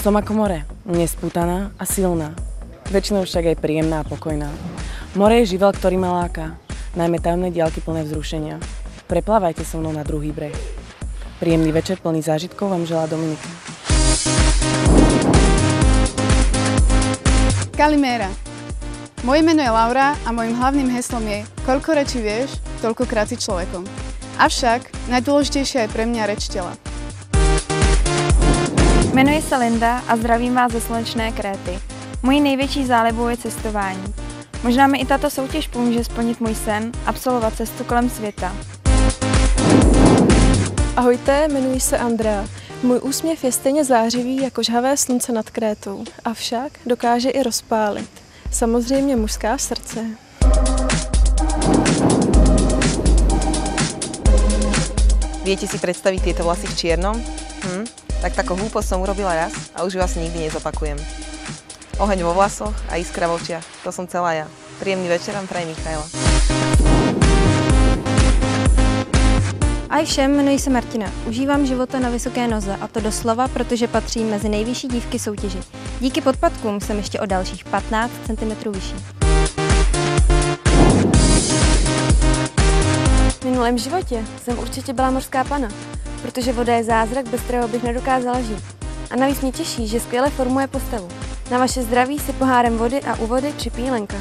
Som ako more, nespútaná a silná. Väčšinou však aj príjemná a pokojná. More je živel, ktorý ma láka, najmä tajomné diaľky plné vzrušenia. Preplávajte so mnou na druhý breh. Príjemný večer plný zážitkov vám želá Dominika. Kalimera. Moje meno je Laura a mojím hlavným heslom je koľko rečí vieš, toľkokrát si človekom. Avšak najdôležitejšia je pre mňa reč tela. Jmenuji se Linda a zdravím vás ze slunečné Kréty. Mojí největší zálibou je cestování. Možná mi i tato soutěž pomůže splnit můj sen, absolvovat cestu kolem světa. Ahojte, jmenuji se Andrea. Můj úsměv je stejně zářivý jako žhavé slunce nad Krétou, avšak dokáže i rozpálit. Samozřejmě mužská srdce. Viete si predstaviť tieto vlasy v čiernom? Tak takú hlúposť som urobila raz a už ju asi nikdy nezopakujem. Oheň vo vlasoch a iskra v očiach, to som celá ja. Príjemný večer vám praje Michaela. Ahoj všem, jmenuji se Martina. Užívám života na vysoké noze, a to doslova, protože patřím mezi nejvyšší dívky soutěži. Díky podpatkům jsem ještě o dalších 15 cm vyšší. V minulém životě jsem určitě byla mořská pana, protože voda je zázrak, bez kterého bych nedokázala žít. A navíc mě těší, že skvěle formuje postavu. Na vaše zdraví si pohárem vody a u vody připíjí Lenka.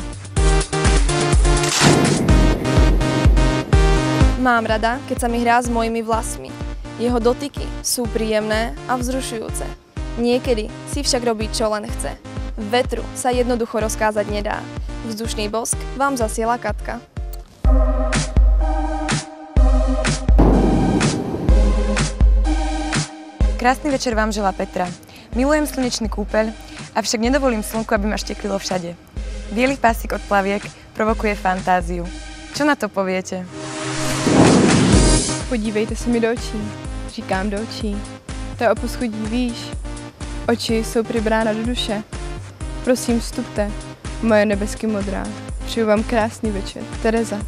Mám rada, keď sa mi hrá s mojimi vlasmi. Jeho dotyky sú príjemné a vzrušujúce. Niekedy si však robí, čo len chce. Vetru sa jednoducho rozkázať nedá. Vzdušný bosk vám zasiela Katka. Krásny večer vám želá Petra. Milujem slnečný kúpeľ, avšak nedovolím slnku, aby ma šteklilo všade. Bielý pásik od plaviek provokuje fantáziu. Čo na to poviete? Podívejte se mi do očí, říkám do očí. To je o poschudí, víš. Oči jsou přibrána do duše. Prosím, vstupte, moje nebesky modrá. Přeju vám krásný večer. Tereza.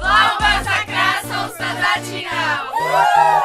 Plavba za krásou sa začína!